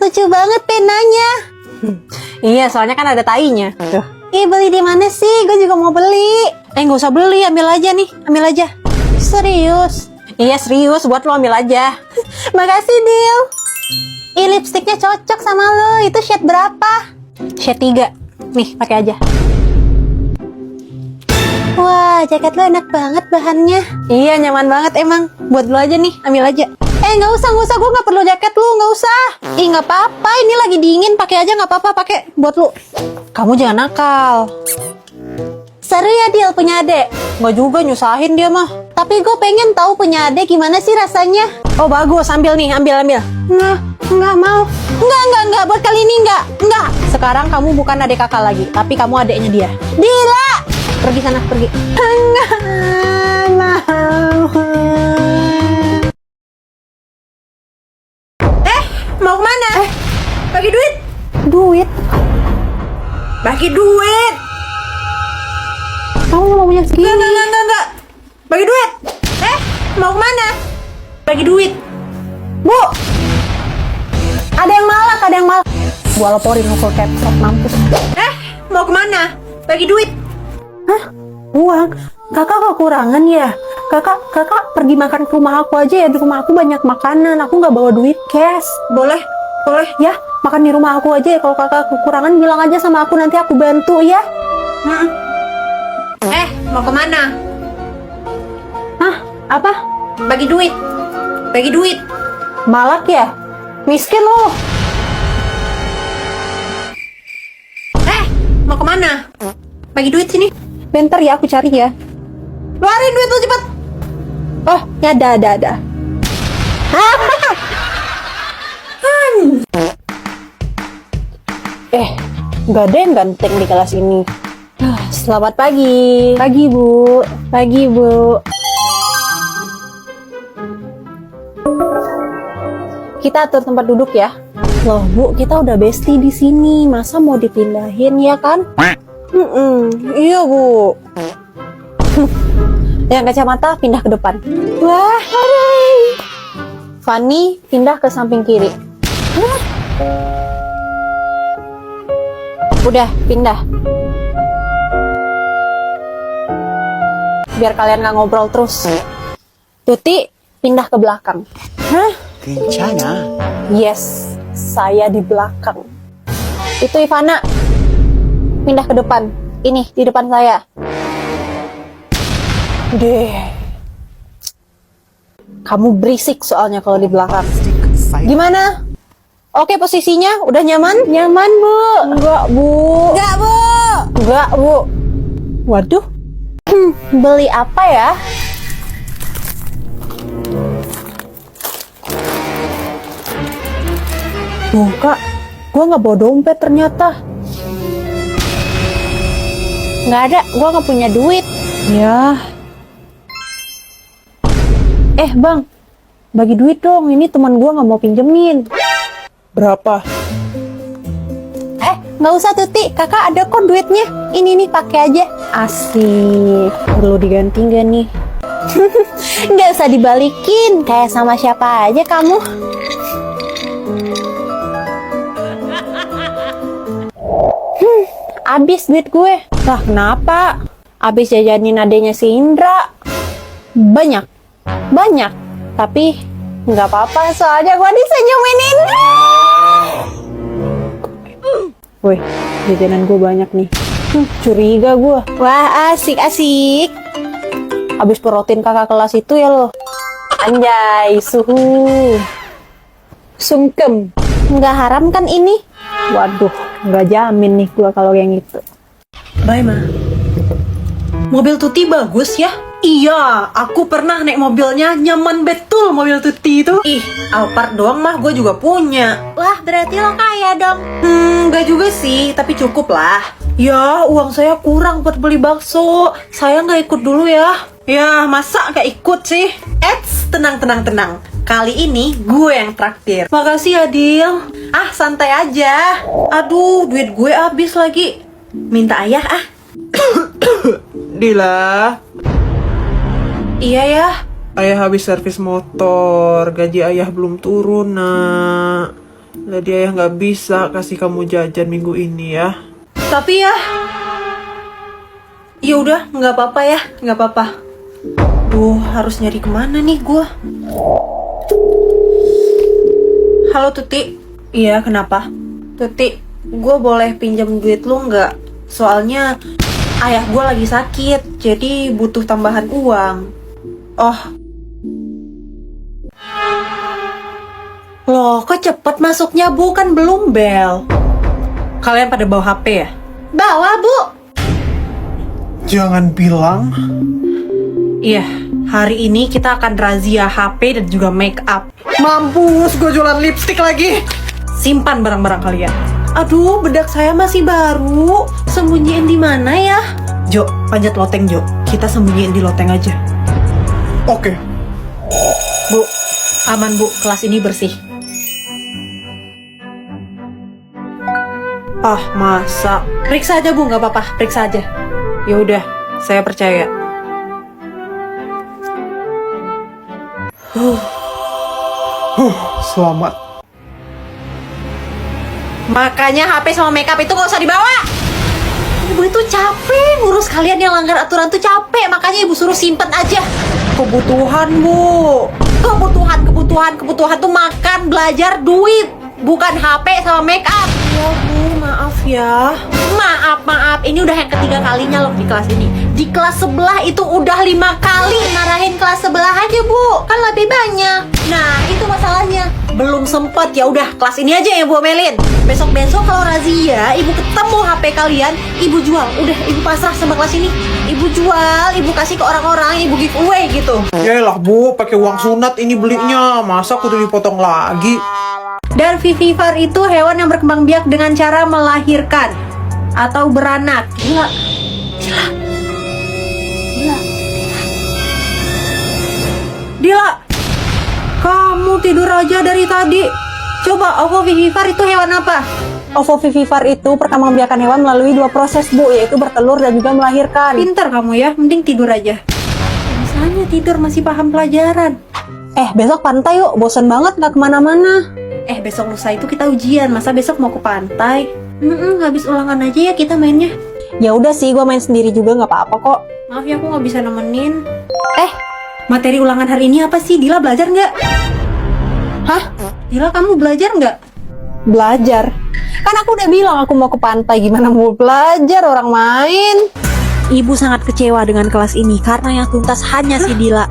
lucu banget penanya. Iya, soalnya kan ada tainya. Tuh. Ih, beli di mana sih? Gue juga mau beli. Nggak usah beli, ambil aja nih, ambil aja. Serius? Iya serius, buat lo ambil aja. Makasih, Dil. Ih, lipstiknya cocok sama lo. Itu shade berapa? Shade 3. Nih, pakai aja. Wah, jaket lo enak banget bahannya. Iya, nyaman banget emang. Buat lo aja nih, ambil aja. Nggak usah. Gue nggak perlu jaket lu, nggak usah. Ih, nggak apa-apa. Ini lagi dingin, pakai aja nggak apa-apa. Pakai buat lu. Kamu jangan nakal. Seru ya, Dil, punya adek? Nggak juga, nyusahin dia mah. Tapi gue pengen tahu punya adek gimana sih rasanya. Oh bagus, ambil nih, ambil. Nggak mau. Nggak. Buat kali ini nggak. Sekarang kamu bukan adik kakak lagi, tapi kamu adeknya dia. Dila! Pergi sana, pergi. Nggak mau. Mau kemana? Bagi duit. Duit? Bagi duit. Kamu mau punya segini? Enggak. Bagi duit. Mau kemana? Bagi duit. Bu! Ada yang malak. Gua laporin lo ke Capsek, mampus. Mau kemana? Bagi duit. Hah? Uang? Kakak kekurangan ya? Kakak pergi makan ke rumah aku aja ya. Di rumah aku banyak makanan. Aku nggak bawa duit cash. Boleh. Ya, makan di rumah aku aja ya. Kalau kakak kekurangan bilang aja sama aku, nanti aku bantu ya. Mau kemana? Hah? Apa? Bagi duit. Malak ya? Miskin lo. Mau kemana? Bagi duit sini. Bentar ya, aku cari ya. Keluarin duit lo cepet. Oh, ya ada. Nggak ada yang ganteng di kelas ini. Selamat pagi. Pagi, Bu. Kita atur tempat duduk ya. Loh, Bu, kita udah bestie di sini. Masa mau dipindahin ya kan? Iya, Bu. Yang kacamata pindah ke depan. Wah, hooray. Fanny pindah ke samping kiri. Udah, pindah. Biar kalian gak ngobrol terus. Tuti pindah ke belakang. Kencana. Yes, saya di belakang. Itu Ivana pindah ke depan. Ini di depan saya. Deh. Kamu berisik soalnya kalau di belakang. Gimana? Oke, posisinya udah nyaman? Nyaman, Bu. Enggak, Bu. Waduh. Beli apa ya? Tuh, Kak. Gua nggak bawa dompet ternyata. Nggak ada, gua nggak punya duit. Ya. Bang. Bagi duit dong, ini teman gua nggak mau pinjemin. Berapa? Nggak usah Tuti, kakak ada kok duitnya. Ini nih, pakai aja. Asik. Perlu diganti nggak nih? Nggak usah dibalikin, kayak sama siapa aja kamu. Abis duit gue. Lah kenapa? Abis jajanin adenya si Indra. Banyak. Tapi nggak apa-apa, soalnya gue disenyumin Indra. Woi, jajanan gue banyak nih. Curiga gue. Wah, asik. Abis perotin kakak kelas itu ya lo. Anjay, suhu. Sungkem. Nggak haram kan ini? Waduh, nggak jamin nih gue kalau yang itu. Bye, Ma. Mobil Tuti bagus ya? Iya, aku pernah naik mobilnya, nyaman betul mobil Tuti itu. Ih, Alphard doang mah gue juga punya. Wah, berarti lo kaya dong. Nggak juga sih, tapi cukup lah. Ya, uang saya kurang buat beli bakso. Saya nggak ikut dulu ya. Ya, masa nggak ikut sih? Tenang. Kali ini gue yang traktir. Makasih, Adil. Santai aja. Aduh, duit gue habis lagi. Minta ayah, Dila, Iya ya. ayah habis servis motor, gaji ayah belum turun, nak. Jadi ayah nggak bisa kasih kamu jajan minggu ini ya. Tapi ya, ya udah, nggak apa-apa ya, nggak apa-apa. Duh, harus nyari kemana nih gua? Halo Tuti. Iya, kenapa? Tuti, gue boleh pinjam duit lu nggak? Soalnya ayah gue lagi sakit, jadi butuh tambahan uang. Oh. Loh, kok cepet masuknya, Bu? Kan belum bel. Kalian pada bawa HP ya? Bawa, Bu. Jangan bilang. Iya, hari ini kita akan razia HP dan juga make up. Mampus, gue jualan lipstick lagi. Simpan barang-barang kalian. Aduh, bedak saya masih baru. Sembunyiin di mana ya? Jo, panjat loteng Jo. Kita sembunyiin di loteng aja. Oke. Bu, aman Bu, kelas ini bersih. Ah, masa? Periksa aja Bu, nggak apa-apa, periksa aja. Ya udah, saya percaya. Selamat. Makanya HP sama makeup itu nggak usah dibawa. Ibu itu capek ngurus kalian yang langgar aturan tuh capek, makanya ibu suruh simpen aja. Kebutuhan Bu, kebutuhan tuh makan, belajar, duit, bukan HP sama makeup. Ya Bu, maaf ya. Maaf, ini udah yang ketiga kalinya loh di kelas ini. Di kelas sebelah itu udah 5 kali marahin kelas sebelah aja Bu, kan lebih banyak. Nah itu masalahnya, belum sempet. Ya udah kelas ini aja yang Bu omelin. Besok kalau razia, ibu ketemu HP kalian, ibu jual. Udah, ibu pasrah sama kelas ini. Ibu jual, ibu kasih ke orang-orang, ibu giveaway gitu. Yaelah Bu, pakai uang sunat ini belinya. Masa kudu dipotong lagi? Dan vivipar itu hewan yang berkembang biak dengan cara melahirkan atau beranak. Gila. Dila, kamu tidur aja dari tadi. Coba, ovovivipar itu hewan apa? Ovovivipar itu perkembangbiakan hewan melalui 2 proses, Bu, yaitu bertelur dan juga melahirkan. Pintar kamu ya, mending tidur aja. Misalnya tidur masih paham pelajaran. Besok pantai yuk, bosan banget nggak kemana-mana. Besok lusa itu kita ujian, masa besok mau ke pantai? Habis ulangan aja ya kita mainnya. Ya udah sih, gue main sendiri juga nggak apa-apa kok. Maaf ya, aku nggak bisa nemenin. Materi ulangan hari ini apa sih? Dila belajar nggak? Hah? Dila, kamu belajar nggak? Belajar? Kan aku udah bilang aku mau ke pantai, gimana mau belajar, orang main. Ibu sangat kecewa dengan kelas ini karena yang tuntas hanya si Dila.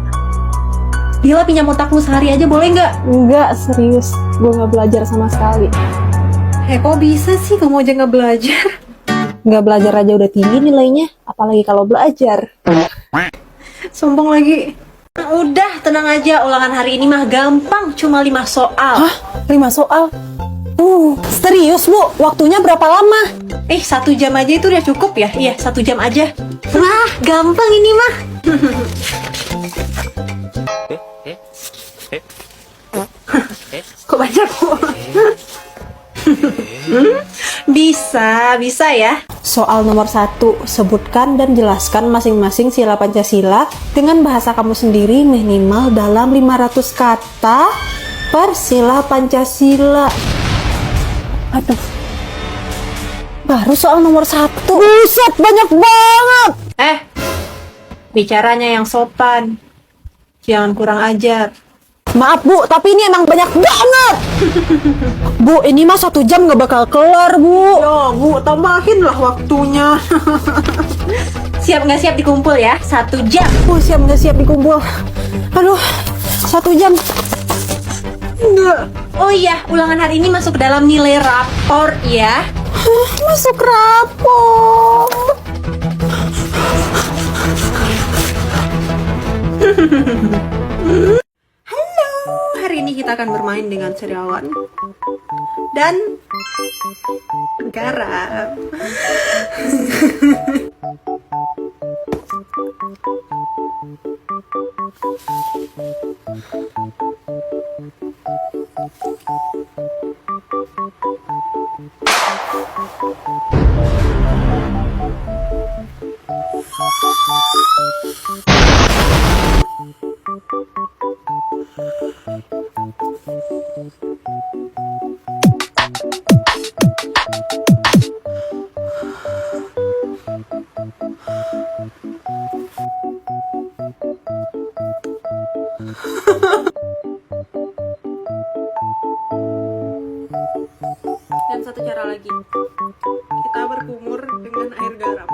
Dila pinjam otakmu sehari aja boleh nggak? Enggak, serius. Gue nggak belajar sama sekali. Kok bisa sih kamu aja nggak belajar? Nggak belajar aja udah tinggi nilainya, apalagi kalau belajar. Sombong lagi. Udah, tenang aja. Ulangan hari ini mah gampang, cuma 5 soal. Hah? 5 soal? Serius Bu? Waktunya berapa lama? 1 jam aja itu udah cukup ya? Iya, 1 jam aja. Wah, gampang ini mah. Kok banyak Bu? Bisa ya. Soal nomor 1, sebutkan dan jelaskan masing-masing sila Pancasila dengan bahasa kamu sendiri minimal dalam 500 kata per sila Pancasila. Aduh, baru soal nomor 1. Buset, banyak banget. Bicaranya yang sopan. Jangan kurang ajar. Maaf Bu, tapi ini emang banyak banget. Bu, ini mah 1 jam nggak bakal kelar Bu. Ya Bu, tambahin lah waktunya. Siap nggak siap dikumpul ya? 1 jam. Siap nggak siap dikumpul. Aduh, 1 jam. Enggak. Oh iya, ulangan hari ini masuk ke dalam nilai rapor ya. Masuk rapor. Hari ini kita akan bermain dengan seriawan dan garam. satu cara lagi. Kita berkumur dengan air garam.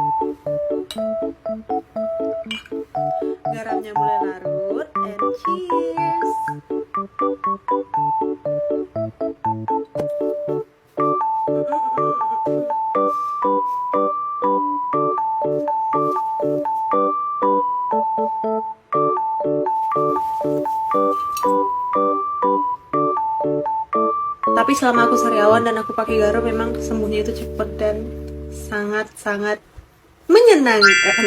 Garamnya mulai larut, and cheers. Tapi selama aku sariawan dan aku pakai garam, memang sembuhnya itu cepet dan sangat-sangat menyenangkan.